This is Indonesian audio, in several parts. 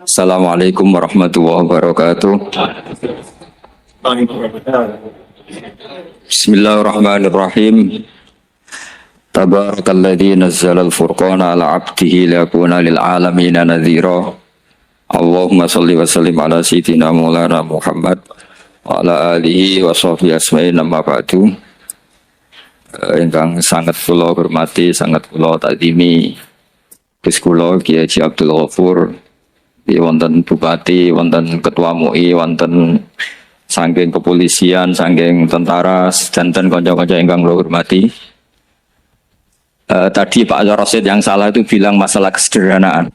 Assalamualaikum warahmatullahi wabarakatuh. Bismillahirrahmanirrahim. Tabarakalladzi nazzala al-furqana ala 'abdihi liyakuna lil 'alamina nadhira. Allahumma shalli wa sallim ala sayyidina Maulana Muhammad wa ala alihi wa sahbihi asma'in amma ba'du. Ingkang sangat kula hormati, sangat kula takdimi Gus kula Kiai Haji Abdul Ghafur, wonten bupati, wonten ketua MUI, wonten saking kepolisian, saking tentara, dan kanca-kanca ingkang kula hormati. Tadi Pak Rosid yang salah itu bilang masalah kesederhanaan.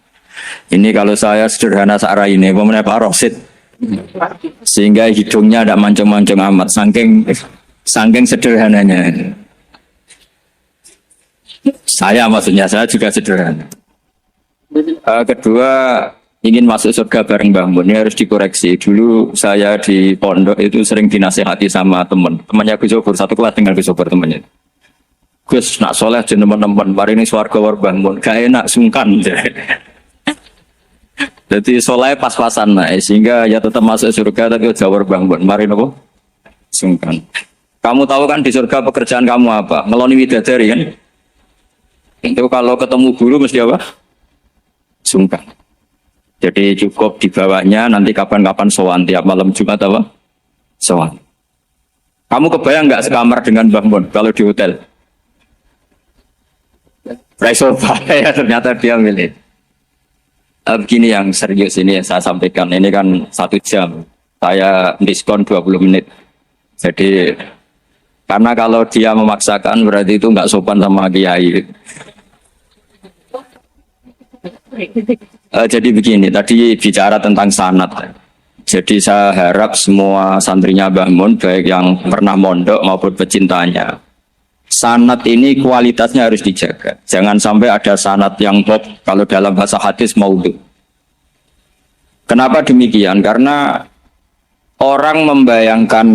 Ini kalau saya sederhana searah ini, pemenang Pak Rosid, sehingga hidungnya tidak mancung-mancung amat, saking sederhananya. Saya maksudnya, saya juga sederhana. Kedua, ingin masuk surga bareng Mbah Mun, ini harus dikoreksi. Dulu saya di pondok itu sering dinasihati sama temannya Gus Sobur, satu kelas dengan Gus Sobur temannya. Gus, nak soleh jeneng teman-teman, mari ini swarga war Mbah Mun, gak enak sungkan. Jadi soleh pas-pasan sehingga ya tetap masuk surga tapi jawar Mbah Mun, mari nopo sungkan. Kamu tahu kan di surga pekerjaan kamu apa? Ngeloni widadari kan? Itu kalau ketemu guru mesti apa? Sungkan. Jadi cukup dibawanya nanti kapan-kapan sowan tiap malam Jumat apa? Sowan. Kamu kebayang nggak sekamar dengan Mbah Mun kalau di hotel? Raiso ya ternyata dia milih. Begini yang serius ini saya sampaikan. Ini kan 1 jam. Saya diskon 20 menit. Jadi karena kalau dia memaksakan berarti itu nggak sopan sama kiai. Jadi begini, tadi bicara tentang sanad. Jadi saya harap semua santrinya Mbah Mun, baik yang pernah mondok maupun pecintanya, sanad ini kualitasnya harus dijaga. Jangan sampai ada sanad yang pop, kalau dalam bahasa hadis maudhu. Kenapa demikian? Karena orang membayangkan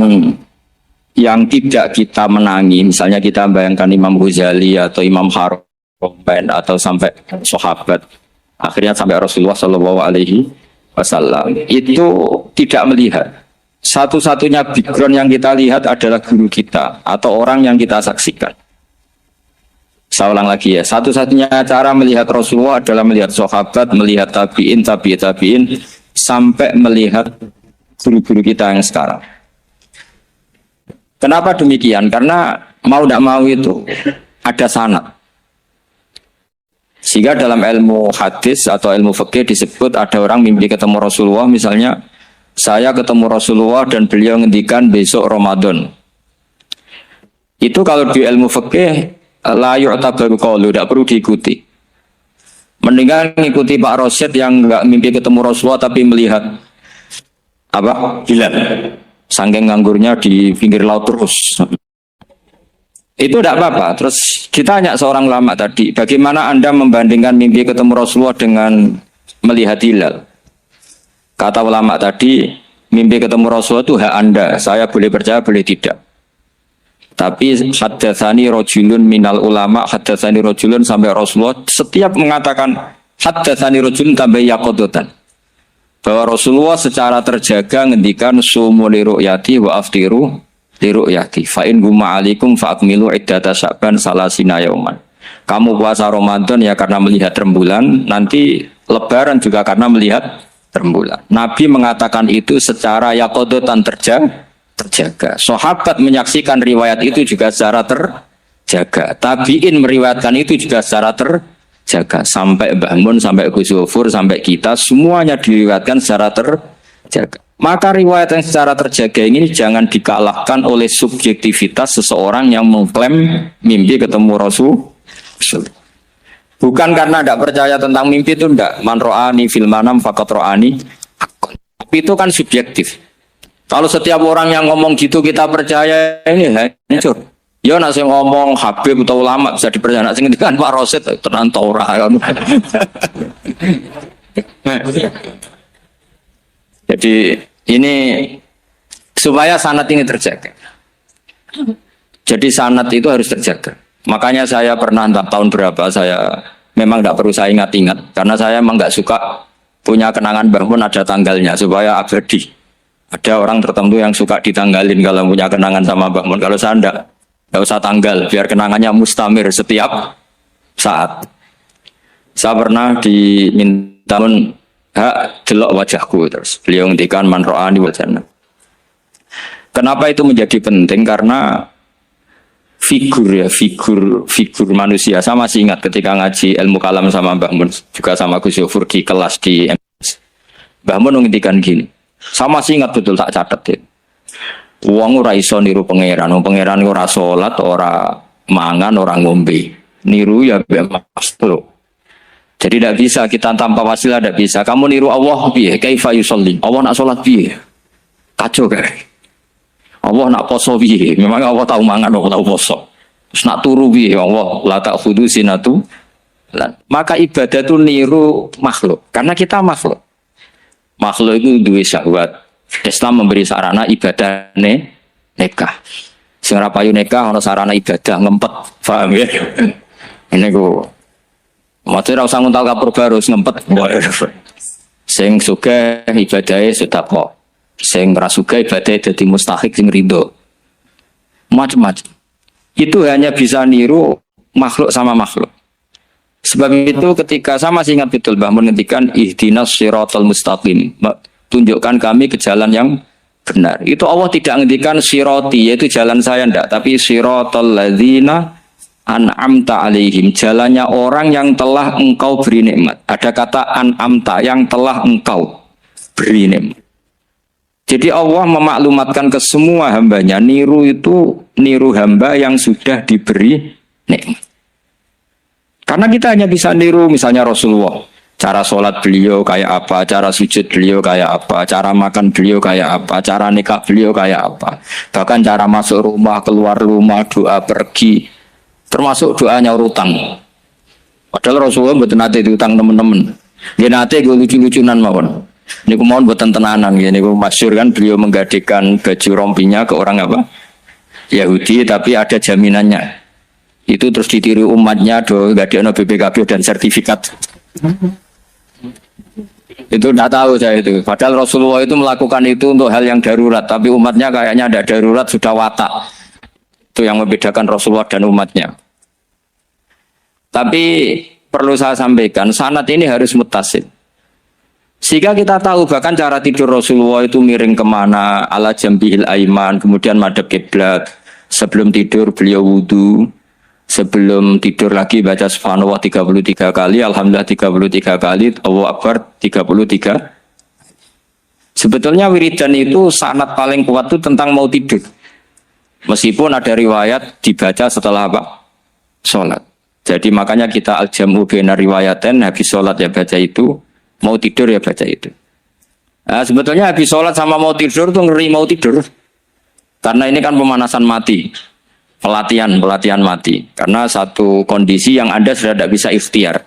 yang tidak kita menangi, misalnya kita membayangkan Imam Ghazali atau Imam Haromen atau sampai sahabat, akhirnya sampai Rasulullah Shallallahu Alaihi Wasallam, itu tidak melihat. Satu-satunya background yang kita lihat adalah guru kita atau orang yang kita saksikan. Saya ulang lagi ya, satu-satunya cara melihat Rasulullah adalah melihat sahabat, melihat tabiin, tabiin, sampai melihat guru-guru kita yang sekarang. Kenapa demikian? Karena mau tidak mau itu ada sanad. Sehingga dalam ilmu hadis atau ilmu fikih disebut ada orang mimpi ketemu Rasulullah, misalnya saya ketemu Rasulullah dan beliau ngendikan besok Ramadan. Itu kalau di ilmu fikih la yu'tabaru qaulu, tidak perlu diikuti. Mendingan ngikuti Pak Rosid yang enggak mimpi ketemu Rasulullah tapi melihat apa? Hilal. Saking nganggurnya di pinggir laut terus. Itu tidak apa-apa. Terus kita tanya seorang ulama tadi, bagaimana Anda membandingkan mimpi ketemu Rasulullah dengan melihat hilal? Kata ulama tadi, mimpi ketemu Rasulullah itu hak Anda. Saya boleh percaya, boleh tidak. Tapi haddatsani rajulun minal ulama, haddatsani rajulun sampai Rasulullah setiap mengatakan haddatsani rajulun tambah yaqadatan. Bahwa Rasulullah secara terjaga ngendikan sumu li ru'yati wa aftiru li ru'yati. Fa in gumma alaikum fa akmilu iddata Sya'ban salasina yauman. Kamu puasa Ramadan ya karena melihat rembulan, nanti Lebaran juga karena melihat rembulan. Nabi mengatakan itu secara yaqadatan terjaga. Sahabat menyaksikan riwayat itu juga secara terjaga. Tabiin meriwayatkan itu juga secara terjaga. Sampai Mbah Mun, sampai Gus Sobur, sampai kita semuanya diriwayatkan secara terjaga. Maka riwayat yang secara terjaga ini jangan dikalahkan oleh subjektivitas seseorang yang mengklaim mimpi ketemu Rasul. Bukan karena tidak percaya tentang mimpi itu tidak. Man ro'ani fil manam faqat ro'ani. Tapi itu kan subjektif. Kalau setiap orang yang ngomong gitu kita percaya, ini hancur. Ya nak sing ngomong Habib atau ulama bisa dipercaya, nak sing ngendikan Pak Rosid tenan ta ora. Jadi ini supaya sanad ini terjaga. Jadi sanad itu harus terjaga. Makanya saya pernah entah tahun berapa saya memang tidak perlu saya ingat-ingat karena saya memang nggak suka punya kenangan Mbah Mun ada tanggalnya supaya abadi. Ada orang tertentu yang suka ditanggalin kalau punya kenangan sama Mbah Mun. Kalau saya enggak usah tanggal, biar kenangannya mustamir setiap saat. Saya pernah diminta hak delok wajahku terus. Beliau ngendikan man ra'ani wal jannah. Kenapa itu menjadi penting? Karena figur manusia. Saya masih ingat ketika ngaji ilmu kalam sama Mbah Mun, juga sama Gus Yofur di kelas di MS. Mbah Mun ngendikan gini. Saya masih ingat betul, tak catat ya. Wong ora iso niru pangeran, pangeran ora salat, ora mangan, ora ngombe. Niru ya makhluk. Jadi tidak bisa kita tanpa wasilah, tidak bisa. Kamu niru Allah piye? Kaifa yusolli? Allah nak salat piye? Kacau kan? Allah nak poso piye? Memang Allah tahu mangan, Allah tahu poso. Terus nak turu piye? Allah la ta'khudhu sinatu. Maka ibadah itu niru makhluk. Karena kita makhluk. Makhluk itu duwe syahwat. Islam memberi sarana ibadah nikah. Sing ora payu nikah ana sarana ibadah ngempet. Paham ya? Ini ku maksudnya usah nguntal kapur baru ngempet. Sing sugih ibadahe sedekah. Sing ora sugih ibadahe dadi mustahik sing ridho. Macam-macam. Itu hanya bisa niru makhluk sama makhluk. Sebab itu ketika saya masih ingat betul Mbah Mun ngendikan ihdinas siratal mustaqim, tunjukkan kami ke jalan yang benar. Itu Allah tidak ngendikan sirati yaitu jalan saya ndak, tapi siratal ladzina an'amta alaihim, jalannya orang yang telah engkau beri nikmat. Ada kata an'amta yang telah engkau beri nikmat. Jadi Allah memaklumatkan ke semua hambanya, niru itu niru hamba yang sudah diberi nikmat. Karena kita hanya bisa niru misalnya Rasulullah. Cara sholat beliau kayak apa, cara sujud beliau kayak apa, cara makan beliau kayak apa, cara nikah beliau kayak apa. Bahkan cara masuk rumah, keluar rumah, doa pergi. Termasuk doanya utang. Padahal Rasulullah mboten nate diutang teman-teman. Nggih nate gue lucu-lucunan mawon. Niku mawon mboten tenanan nggih niku masyhur kan beliau menggadaikan baju rompinya ke orang apa? Yahudi tapi ada jaminannya. Itu terus ditiru umatnya do gadekno BPKB dan sertifikat. Itu tidak tahu saya itu. Padahal Rasulullah itu melakukan itu untuk hal yang darurat, tapi umatnya kayaknya ada darurat sudah watak. Itu yang membedakan Rasulullah dan umatnya. Tapi perlu saya sampaikan, sanad ini harus muttasil. Sehingga kita tahu bahkan cara tidur Rasulullah itu miring kemana, ala jambihil aiman, kemudian madhab kiblat. Sebelum tidur beliau wudu. Sebelum tidur lagi baca subhanallah 33 kali, alhamdulillah 33 kali, Allahu Akbar 33. Sebetulnya wiridan itu sanad paling kuat itu tentang mau tidur. Meskipun ada riwayat dibaca setelah apa? Sholat. Jadi makanya kita al-jam'u baina riwayaten, habis sholat ya baca itu, mau tidur ya baca itu. Nah, sebetulnya habis sholat sama mau tidur tuh ngeri mau tidur. Karena ini kan pemanasan mati. Pelatihan mati. Karena satu kondisi yang Anda sudah tidak bisa ikhtiar.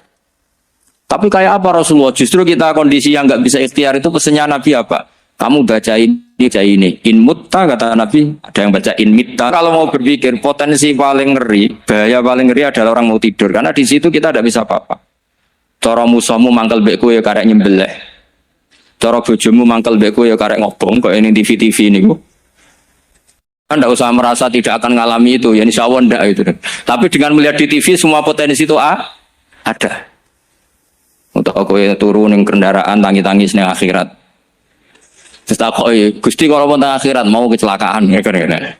Tapi kayak apa Rasulullah? Justru kita kondisi yang nggak bisa ikhtiar itu pesannya Nabi apa? Kamu baca ini. In mutta kata Nabi. Ada yang baca in mitta. Kalau mau berpikir potensi paling ngeri, bahaya paling ngeri adalah orang mau tidur. Karena di situ kita tidak bisa apa-apa. Cara musuhmu mangkel bekku ya karek nyembelih. Cara bojomu mangkel bekku ya karek ngobong. Kok ini TV-TV ini kok. Anda usah merasa tidak akan mengalami itu, ya insya Allah enggak itu. Tapi dengan melihat di TV semua potensi itu ada. Untuk aku turun yang kendaraan tangis-tangis ning akhirat. Terus tak Gusti kalau mau akhirat mau kecelakaan ya kan.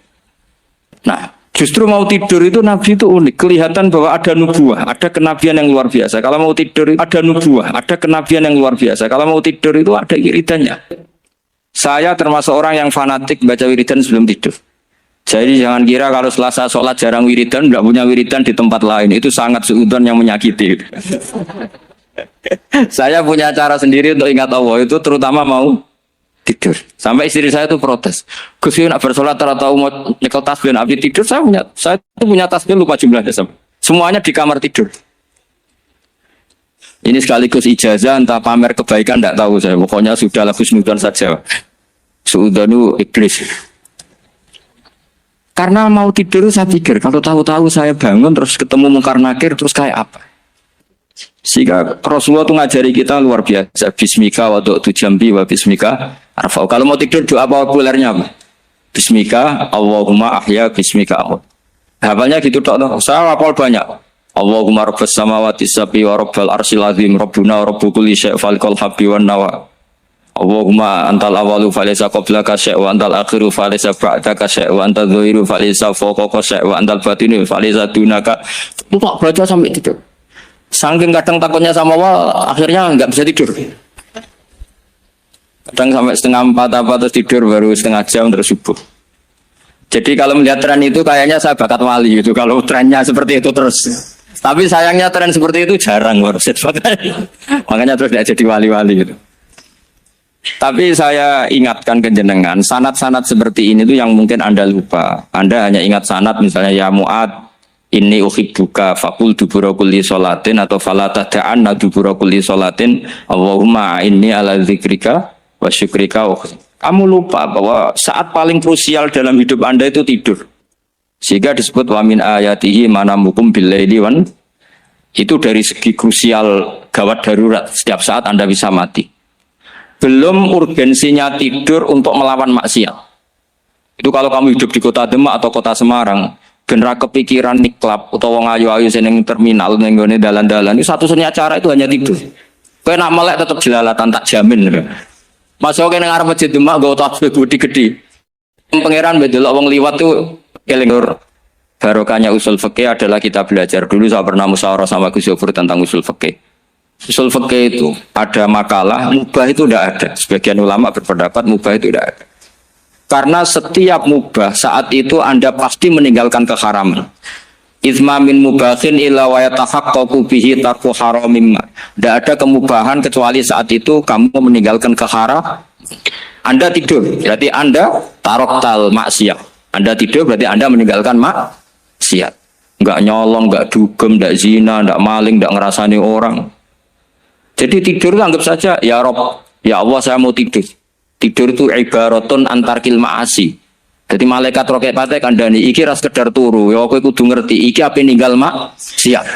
Nah, justru mau tidur itu Nabi itu unik, kelihatan bahwa ada nubuah, ada kenabian yang luar biasa. Kalau mau tidur itu ada nubuah, ada kenabian yang luar biasa. Kalau mau tidur itu ada wiridannya. Saya termasuk orang yang fanatik baca wiridan sebelum tidur. Jadi jangan kira kalau Selasa sholat jarang wiridan, tidak punya wiridan di tempat lain. Itu sangat seudon yang menyakiti. Saya punya cara sendiri untuk ingat Allah itu terutama mau tidur. Sampai istri saya itu protes. Gus nak bersolat atau mau nyekel tasbih abdi tidur. Saya itu punya tasbih lupa jumlahnya. Semuanya di kamar tidur. Ini sekaligus ijazah entah pamer kebaikan tidak tahu saya. Pokoknya sudah husnudzon saja. Seudon itu iblis. Karena mau tidur saya pikir kalau tahu-tahu saya bangun terus ketemu mungkar nakir terus kayak apa? Sehingga Rasulullah itu ngajari kita luar biasa. Bismika wa du'tu jambi wa bismika arfa'u. Kalau mau tidur doa apa populernya apa? Bismika Allahumma ahya bismika amut. Hafalnya gitu tok. Saya hafal banyak. Allahumma rabbas samawati sab'i wa rabbal arsyil azim rabbuna wa rabbu kulli syai' falikal habbi wan nawa. Allahumma antal awalu falaysa qablaka syai' wa antal akhiru falaysa ba'daka syai' wa antal dhahiru falaysa fawqaka syai' wa antal batinu falaysa dunaka. Lupa baca sampai tidur. Saking kadang takutnya sama Allah, akhirnya nggak bisa tidur. Kadang sampai setengah 4 apa terus tidur baru setengah jam terus subuh. Jadi kalau melihat tren itu kayaknya saya bakat wali gitu. Kalau trennya seperti itu terus. Tapi sayangnya tren seperti itu jarang wasit. Makanya terus tidak jadi wali-wali gitu. Tapi saya ingatkan ke jenengan, sanad-sanad seperti ini tuh yang mungkin Anda lupa. Anda hanya ingat sanad misalnya ya Mu'ad inni uhibbuka faqul dubura kulli sholatin atau fala tad'anna dubura kulli sholatin Allahumma inni ala dzikrika wa syukrika. Kamu lupa bahwa saat paling krusial dalam hidup Anda itu tidur. Sehingga disebut wa min ayatihi manamukum bil-laili wan. Itu dari segi krusial gawat darurat, setiap saat Anda bisa mati. Belum urgensinya tidur untuk melawan maksiat. Itu kalau kamu hidup di kota Demak atau kota Semarang, genera kepikiran niklap atau wong ayu-ayu seneng terminal ning gone dalan-dalan itu satu-satunya cara itu hanya tidur. Kowe nak melek tetep jelalatan tak jamin. Masuk nang arep masjid Demak nggo tasbih gede-gede. Pangeran bedelok wong liwat tuh eling. Barokahnya usul fikih adalah kita belajar dulu. Saya pernah musyawarah sama Gus Yofur tentang usul fikih. Usul fikih itu ada makalah mubah itu tidak ada. Sebagian ulama berpendapat mubah itu tidak ada. Karena setiap mubah saat itu Anda pasti meninggalkan keharaman. Izma min mubahin illa wa yatahaqqaqu bihi tarku haramim. Tidak ada kemubahan kecuali saat itu kamu meninggalkan keharaman. Anda tidur, berarti Anda taroktal maksiat. Anda tidur berarti Anda meninggalkan maksiat. Enggak nyolong, enggak dugem, enggak zina, enggak maling, enggak ngerasani orang. Jadi tidur itu anggap saja ya Rob, ya Allah saya mau tidur. Tidur itu ibaratun antarkil ma'asi. Jadi malaikat roket pate kandhani iki ra sekedar turu, ya kowe kudu ngerti iki ape ninggal maksiat.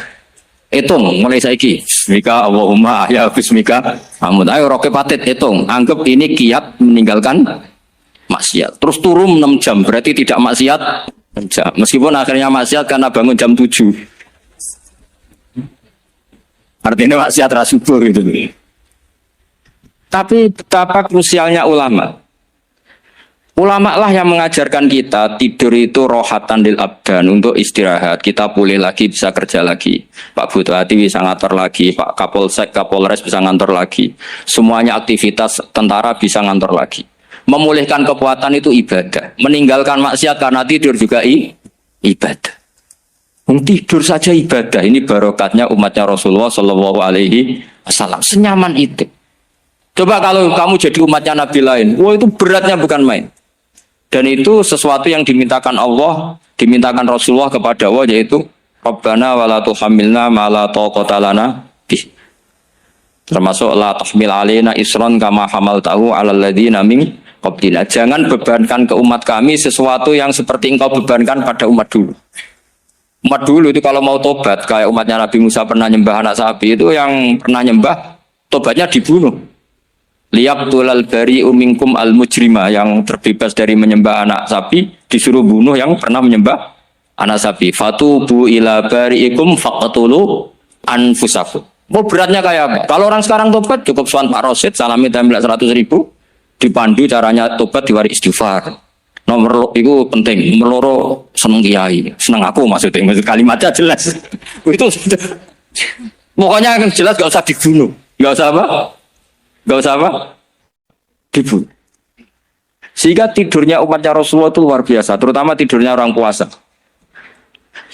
Hitung mulai saiki. Bismika Allahumma ya bismika. Amun ayo roket pate hitung, anggap ini kiat meninggalkan maksiat. Terus turun 6 jam berarti tidak maksiat 6 jam. Meskipun akhirnya maksiat karena bangun jam 7. Artinya maksiat ra subuh gitu. Tapi betapa krusialnya ulama. Ulama lah yang mengajarkan kita tidur itu rohatan lil abdan untuk istirahat. Kita pulih lagi bisa kerja lagi. Pak Bupati bisa ngantor lagi. Pak Kapolsek, Kapolres bisa ngantor lagi. Semuanya aktivitas tentara bisa ngantor lagi. Memulihkan kekuatan itu ibadah. Meninggalkan maksiat karena tidur juga ibadah. Tidur saja ibadah. Ini barokatnya umatnya Rasulullah Shallallahu Alaihi Wasallam. Senyaman itu. Coba kalau kamu jadi umatnya Nabi lain, wah itu beratnya bukan main. Dan itu sesuatu yang dimintakan Allah, dimintakan Rasulullah kepada Allah, yaitu Rabbana wa la tuhammilna ma la taqata lana bih. Termasuk la tahmil alaina isron kama hamaltahu 'alal ladzina min qablina. Jangan bebankan ke umat kami sesuatu yang seperti engkau bebankan pada umat dulu. Umat dulu itu kalau mau tobat, kayak umatnya Nabi Musa pernah nyembah anak sapi, itu yang pernah nyembah, tobatnya dibunuh. Liyaqtulal bari'u minkum al-mujrima, yang terbebas dari menyembah anak sapi, disuruh bunuh yang pernah menyembah anak sapi. Fatubu ila bari'ikum faqtulu anfusakum. Mau beratnya kayak apa? Kalau orang sekarang tobat, cukup soal Pak Rosid, salami template 100.000, dipandu caranya tobat diwari istighfar. Nomor itu penting. Nomor loro seneng kiai, seneng aku maksudnya. Maksud kalimatnya jelas. Itu sudah. Pokoknya yang jelas gak usah dibunuh, gak usah apa, gak usah apa, dibunuh. Sehingga tidurnya umatnya Rasulullah itu luar biasa, terutama tidurnya orang puasa.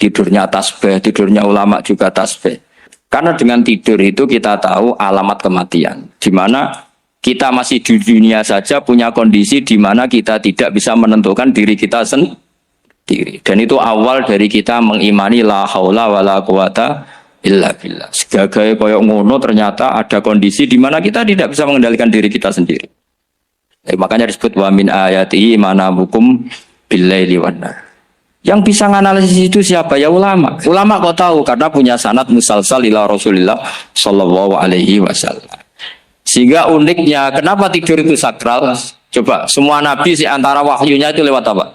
Tidurnya tasbih, tidurnya ulama juga tasbih. Karena dengan tidur itu kita tahu alamat kematian. Di mana kita masih di dunia saja punya kondisi di mana kita tidak bisa menentukan diri kita sendiri. Dan itu awal dari kita mengimani la haula wala quwata illa billah. Sebagai koyok ngono ternyata ada kondisi di mana kita tidak bisa mengendalikan diri kita sendiri. Makanya disebut wa min ayatihi manamukum billaili wan nar. Yang bisa menganalisis itu siapa? Ya ulama. Ulama kok tahu karena punya sanad musalsal ila Rasulillah sallallahu alaihi wasallam. Sehingga uniknya kenapa tidur itu sakral? Coba semua nabi di antara wahyunya itu lewat apa?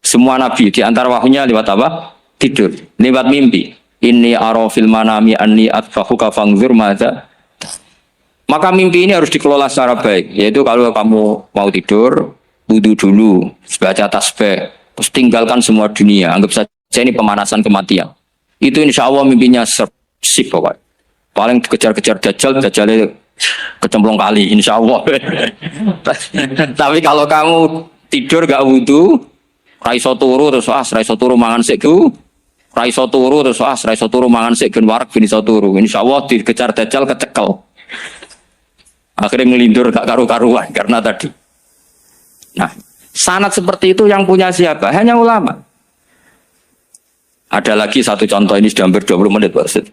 Semua nabi di antara wahyunya lewat apa? Tidur, lewat mimpi. Inni ara fil manami anni atfahuka fangzur madza. Maka mimpi ini harus dikelola secara baik. Yaitu kalau kamu mau tidur, wudu dulu, baca tasbih, terus tinggalkan semua dunia. Anggap saja ini pemanasan kematian. Itu insya Allah mimpinya sip pokoknya. Paling dikejar-kejar dajjal, dajjalnya kecemplung kali insya Allah. Tapi kalau kamu tidur gak wudu, raiso turu terus raiso turu mangan seku, raiso turu terus raiso turu mangan sek gen warak bin iso turu. Insya Allah dikejar dajjal kecekel. Akhirnya ngelindur gak karu-karuan karena tadi. Nah, sanad seperti itu yang punya siapa? Hanya ulama. Ada lagi satu contoh, ini sudah hampir 20 menit Pak Ustaz.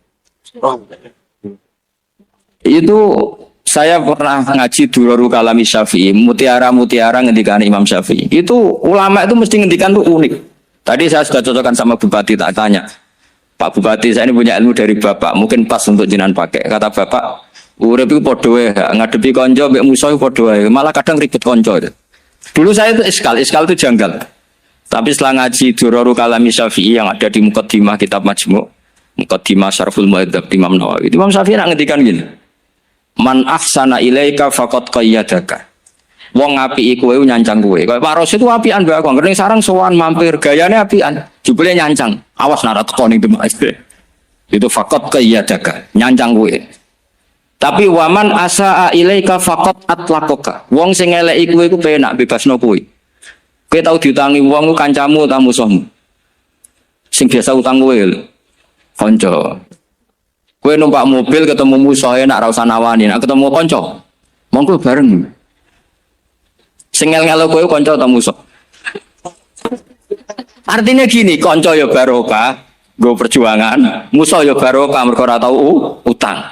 Itu saya pernah ngaji Durarul Kalami Syafi'i, mutiara-mutiara ngendikan Imam Syafi'i. Itu ulama itu mesti ngendikan tuh unik. Tadi saya sudah cocokkan sama Bupati, tak tanya. Pak Bupati, saya ini punya ilmu dari Bapak, mungkin pas untuk jinan pakai. Kata Bapak, urip iku padha wae, ngadepi konco mbek musuh padha wae, malah kadang ribet konco itu. Dulu saya itu iskal itu janggal. Tapi setelah ngaji Durarul Kalami Syafi'i yang ada di Muqaddimah kitab Majmu', Muqaddimah Syarhul Muhadzab Imam Nawawi. Imam Syafi'i nak ngendikan gini. Man ahsana ilaika faqad qayyadaka. Wong apiki kowe nyancang kowe. Kaya Pak Rosid itu apian mbak aku. Ngerti sarang sowan mampir gayane apian. Jebule nyancang. Awas nara teko ning Demak. Itu faqad qayyadaka, nyancang kowe. Tapi waman asaa ilaika faqad atlaqaka. Wong sing eleki kowe iku penak bebasno kowe. Kowe tau diutangi wong ku kancamu ta musuhmu. Sing biasa utang kowe lho. Kanca. Kowe numpak mobil ketemu musuh enak ra usah nawani, nek ketemu kanca monggo bareng. Sing ngel-ngelo kowe kanca ta musuh. Artinya gini, kanca ya barokah, nggo perjuangan, musuh ya barokah mergo ora tau utang.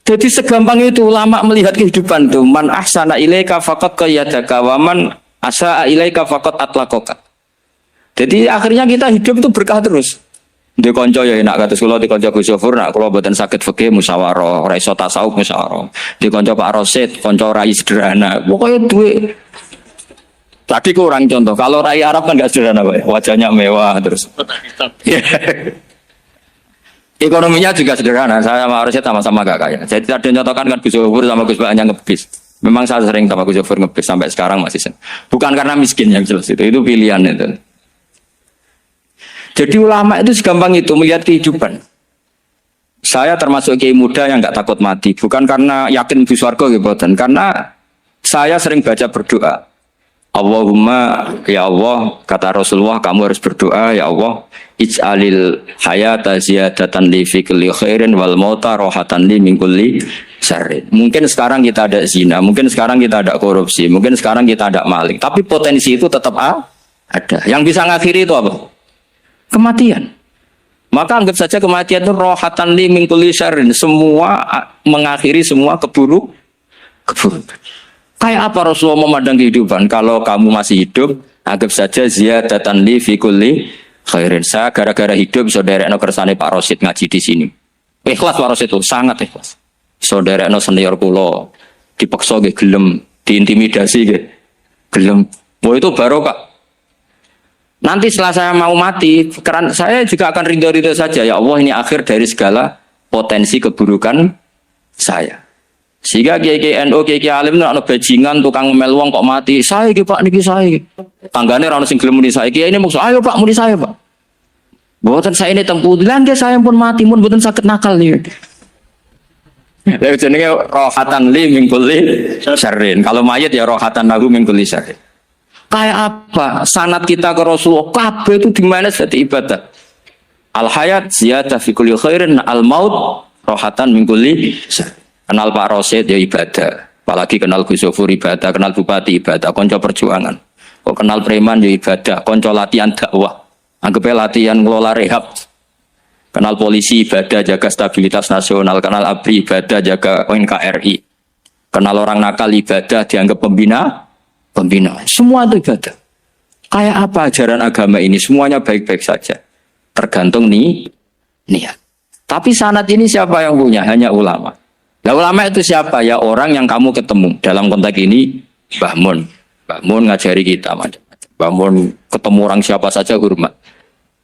Jadi segampang itu ulama melihat kehidupan tuh. Man ahsana ilaika faqad qayyadaka wa man asaa ilaika faqad atlaqaka. Jadi akhirnya kita hidup itu berkah terus. Di konco ya enak kados kula di konco Gus Yofur nak kula mboten saged fikih musyawarah, ora iso tasawuf musyawarah. Di konco Pak Rosid, konco rai sederhana. Pokoknya duwe. Tadi kurang contoh. Kalau rai Arab kan enggak sederhana, Pak. Wajahnya mewah terus. Ekonominya juga sederhana. Saya sama Rosid sama-sama gak kaya. Jadi tadi contohkan kan Gus Yofur sama Gus Baknya ngebis. Memang saya sering sama Gus Yofur ngebis sampai sekarang masih. Bukan karena miskin yang jelas itu pilihan itu. Jadi ulama itu segampang itu melihat kehidupan. Saya termasuk kiai muda yang nggak takut mati, bukan karena yakin di surga gitu, karena saya sering baca berdoa. Allahumma ya Allah, kata Rasulullah, kamu harus berdoa ya Allah, ij'alil hayata ziyadatan li fi kulli khairin wal mauta rohatan li min kulli syarrin. Mungkin sekarang kita ada zina, mungkin sekarang kita ada korupsi, mungkin sekarang kita ada maling, tapi potensi itu tetap ada. Yang bisa ngakhiri itu apa? Kematian. Maka anggap saja kematian itu rohatan li min kulli syarrin, semua mengakhiri semua keburukan. Kayak apa Rasulullah memandang kehidupan? Kalau kamu masih hidup, anggap saja ziyadatan li fi kulli khairin. Saya gara-gara hidup saudaranya kersane Pak Rosid ngaji di sini. Ikhlas Pak Rosid itu sangat ikhlas. Saudaranya senior kula dipaksa nggih gelem, diintimidasi nggih gelem. Wah itu barokah. Nanti setelah saya mau mati, karena saya juga akan ridho-ridho saja. Ya Allah, ini akhir dari segala potensi keburukan saya. Sehingga kiai NU, kiai alim itu ada bajingan, tukang mel wong kok mati. Saya iki Pak, niki saya. Tanggane ra ono sing gelem muni saya. Kiai ini maksud, ayo Pak, muni saya Pak. Mboten saya ini tempuh. Lan saya pun mati, pun mboten sakit nakal nih. Lha jenenge rohatan li min kulli syarrin. Kalau mayit ya rohatan lahu min kulli syarrin. Kayak apa sanad kita ke Rasulullah kabeh itu di mana jadi ibadah. Al hayat ziyadah fi kulli khairin, al maut rohatan min kulli syarrin. Kenal Pak Rosid ya ibadah. Apalagi kenal Gus Yofur ibadah, kenal Bupati ibadah, konco perjuangan. Kok kenal preman ya ibadah, konco latihan dakwah. Anggapnya latihan ngelola rehab. Kenal polisi ibadah, jaga stabilitas nasional. Kenal ABRI ibadah, jaga NKRI. Kenal orang nakal ibadah, dianggap pembina. Semua itu ibadah. Kayak apa ajaran agama ini? Semuanya baik-baik saja. Tergantung niat. Tapi sanad ini siapa yang punya? Hanya ulama. Nah ulama itu siapa? Ya orang yang kamu ketemu. Dalam konteks ini, Mbah Mun. Mbah Mun ngajari kita. Mbah Mun ketemu orang siapa saja hormat.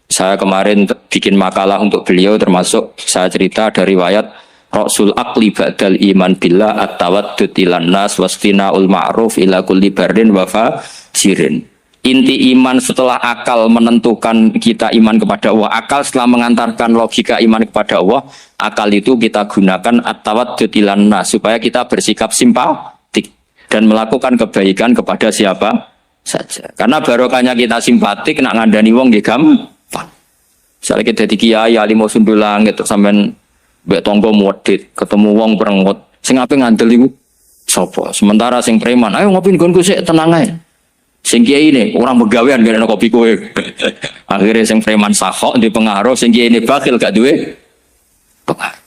Saya kemarin bikin makalah untuk beliau, termasuk saya cerita dari riwayat Rasul Aqli Ba'dal Iman Billah At-Tawaddud ilan nas wastina'ul ma'ruf ila kulli barin wa fajirin. Inti iman setelah akal menentukan kita iman kepada Allah, akal setelah mengantarkan logika iman kepada Allah, akal itu kita gunakan at-tawaddud ilan nas supaya kita bersikap simpatik dan melakukan kebaikan kepada siapa saja. Karena barokahnya kita simpatik nak ngandani wong nggih gampang. Misalnya kita di kiai alim sundulang gitu sampean mbek tonggo modit ketemu wong perengut sing ape ngandel iku sapa? Sementara sing preman, ayo ngopi nggonku sik tenang ae. Sing kiai ini orang begawean gara kopi kowe. Akhirnya sing preman sahok di pengaruh, sing kiai ini bakil gak duwe pengaruh.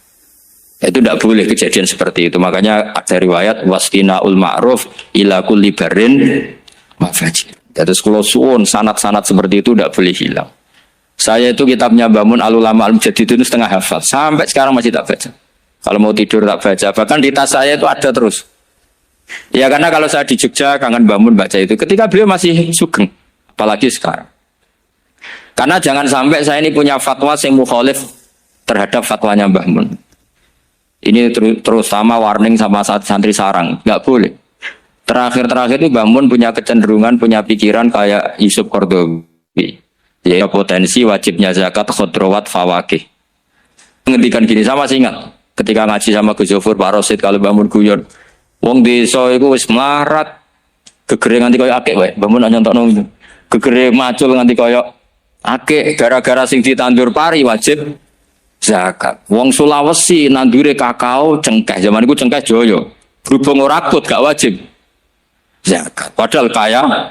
Itu tidak boleh kejadian seperti itu. Makanya ada riwayat wasqinaul ma'ruf ila kulli barin mafajir. Jadi kalau suwun sanad-sanad seperti itu tidak boleh hilang. Saya itu kitabnya Bangun Al-Ulama Al-Mujadid itu setengah hafal. Sampai sekarang masih tak baca. Kalau mau tidur tak baca. Bahkan di tas saya itu ada terus. Ya karena kalau saya di Jogja kangen bangun baca itu ketika beliau masih sugeng, apalagi sekarang. Karena jangan sampai saya ini punya fatwa yang mukhalif terhadap fatwanya Mbah Mun. Ini terutama warning sama santri sarang, nggak boleh. Terakhir itu Mbah Mun punya kecenderungan, punya pikiran kayak Yusuf Qaradawi. Ya potensi wajibnya zakat khodrowat fawakih. Ngendikan gini sama sih ingat ketika ngaji sama Gus Zofur Pak Rosid kalau Mbah Mun guyon. Wong desa iku wis melarat. Gegere nganti koyo akeh wae. Mbah Mun nyontokno itu. Gegere macul nganti koyo akeh gara-gara sing ditandur pari wajib zakat. Wong Sulawesi nandure kakao cengkeh. Zaman iku cengkeh joyo. Berhubung ora akut gak wajib zakat. Padahal kaya.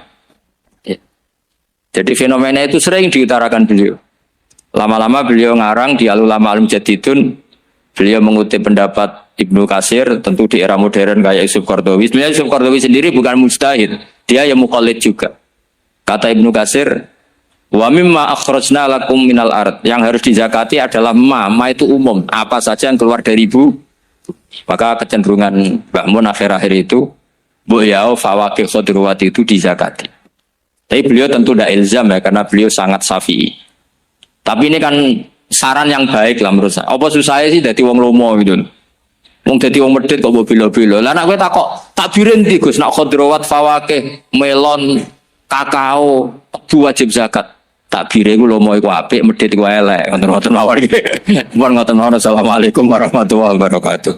Ya. Jadi fenomena itu sering diutarakan beliau. Lama-lama beliau ngarang di Al-Ulama Al-Mujadidun. Beliau mengutip pendapat Ibnu Katsir, tentu di era modern kayak Yusuf Qaradawi. Sebenarnya Yusuf Qaradawi sendiri bukan mujtahid, dia yang mukallid juga. Kata Ibnu Katsir, wa mimma akhrajna lakum minal ard. Yang harus dizakati adalah ma itu umum, apa saja yang keluar dari ibu. Maka kecenderungan Mbah Mun akhir-akhir itu, bu'yau fawakih khudruwat itu dizakati. Tapi beliau tentu tidak ilzam ya, karena beliau sangat syafi'i. Tapi ini kan saran yang baik lah menurut saya. Apa susah sih dadi wong lomo gitu. Wong dadi wong medhit kok mbok bilo-bilo. Lah nek kowe takok takbirin ndi Gus nek khudrawat fawakih, melon, kakao, tebu wajib zakat. Takbire iku lomo iku apik, medhit iku elek. Ngoten-ngoten mawon iki. Mun ngoten mawon. Assalamualaikum warahmatullahi wabarakatuh.